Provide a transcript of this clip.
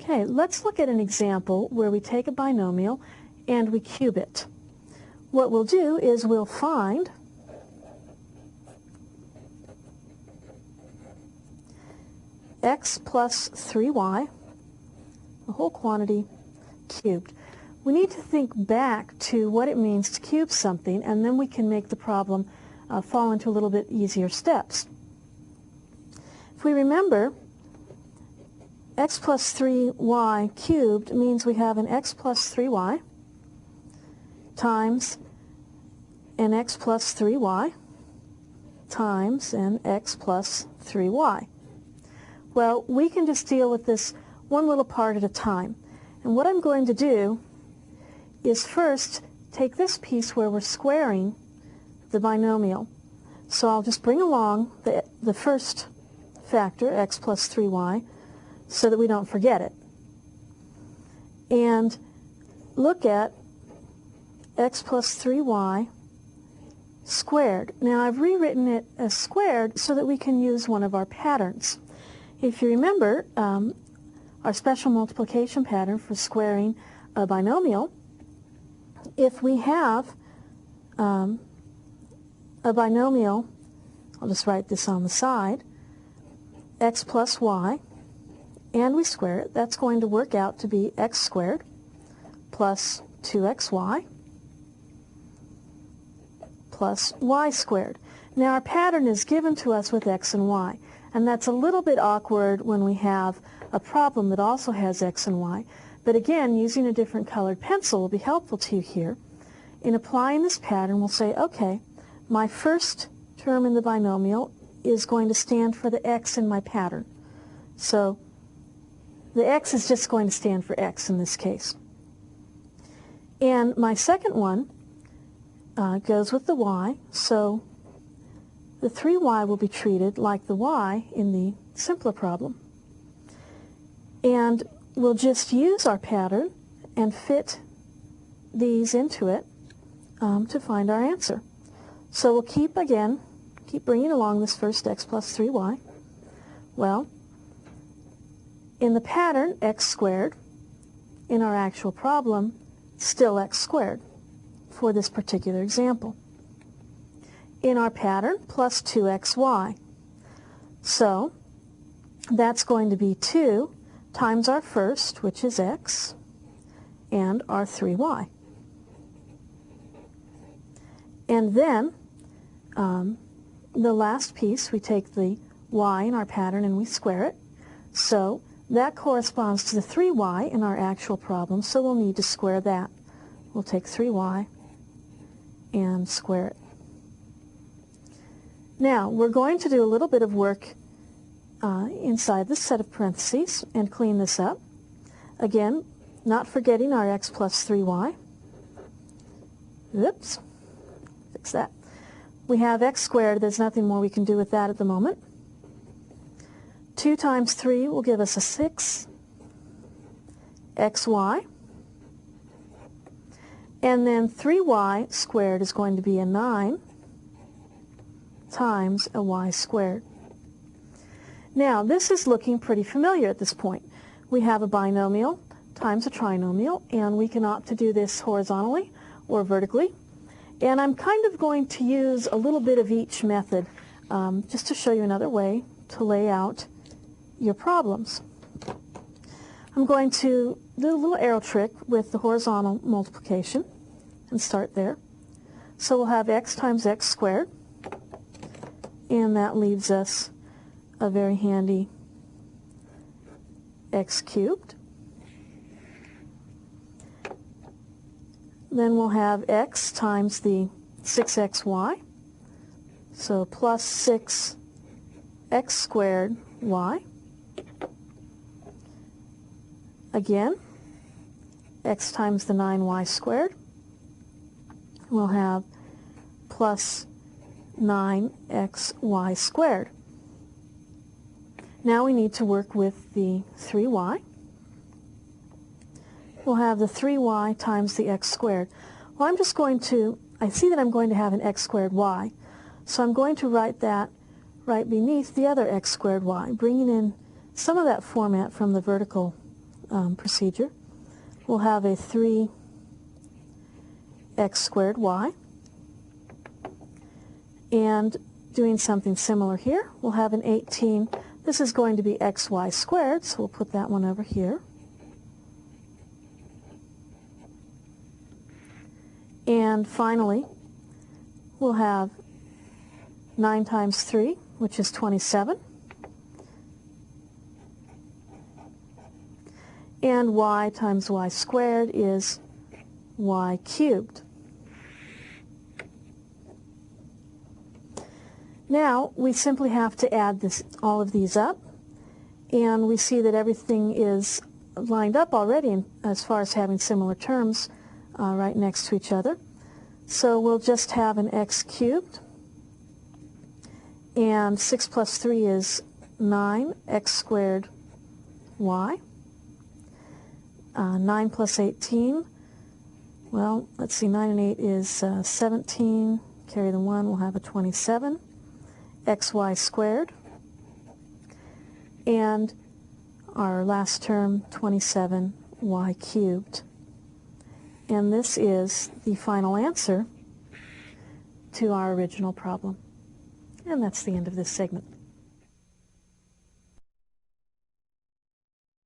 Okay, let's look at an example where we take a binomial and we cube it. What we'll do is we'll find x plus 3y, the whole quantity, cubed. We need to think back to what it means to cube something, and then we can make the problem fall into a little bit easier steps. If we remember, x plus 3y cubed means we have an x plus 3y times an x plus 3y times an x plus 3y. Well, we can just deal with this one little part at a time. And what I'm going to do is first take this piece where we're squaring the binomial. So I'll just bring along the first factor, x plus 3y, so that we don't forget it. And look at x plus 3y squared. Now I've rewritten it as squared so that we can use one of our patterns. If you remember, our special multiplication pattern for squaring a binomial, if we have a binomial, I'll just write this on the side, x plus y, and we square it, that's going to work out to be x squared plus 2xy plus y squared. Now our pattern is given to us with x and y, and that's a little bit awkward when we have a problem that also has x and y. But again, using a different colored pencil will be helpful to you here. In applying this pattern, we'll say, okay, my first term in the binomial is going to stand for the x in my pattern. So the x is just going to stand for x in this case. And my second one goes with the y, so the 3y will be treated like the y in the simpler problem. And we'll just use our pattern and fit these into it to find our answer. So we'll keep bringing along this first x plus 3y. Well, in the pattern, x squared, in our actual problem, still x squared for this particular example. In our pattern, plus 2xy. So that's going to be 2 times our first, which is x, and our 3y. And then the last piece, we take the y in our pattern and we square it. So that corresponds to the 3y in our actual problem, so we'll need to square that. We'll take 3y and square it. Now, we're going to do a little bit of work inside this set of parentheses and clean this up. Again, not forgetting our x plus 3y. Oops, fix that. We have x squared. There's nothing more we can do with that at the moment. 2 times 3 will give us a 6 xy. And then 3y squared is going to be a 9 times a y squared. Now, this is looking pretty familiar at this point. We have a binomial times a trinomial, and we can opt to do this horizontally or vertically. And I'm kind of going to use a little bit of each method just to show you another way to lay out your problems. I'm going to do a little arrow trick with the horizontal multiplication and start there. So we'll have x times x squared, and that leaves us a very handy x cubed. Then we'll have x times the 6xy, so plus 6x squared y. Again, x times the 9y squared. We'll have plus 9xy squared. Now we need to work with the 3y. We'll have the 3y times the x squared. Well, I see that I'm going to have an x squared y, so I'm going to write that right beneath the other x squared y, bringing in some of that format from the vertical procedure. We'll have a 3x squared y. And doing something similar here, we'll have an 18. This is going to be xy squared, so we'll put that one over here. And finally, we'll have 9 times 3, which is 27. And y times y squared is y cubed. Now, we simply have to add all of these up, and we see that everything is lined up already as far as having similar terms right next to each other. So we'll just have an x cubed, and 6 plus 3 is 9, x squared y. 9 plus 18, well, let's see, 9 and 8 is 17, carry the 1, we'll have a 27, xy squared, and our last term, 27, y cubed. And this is the final answer to our original problem. And that's the end of this segment.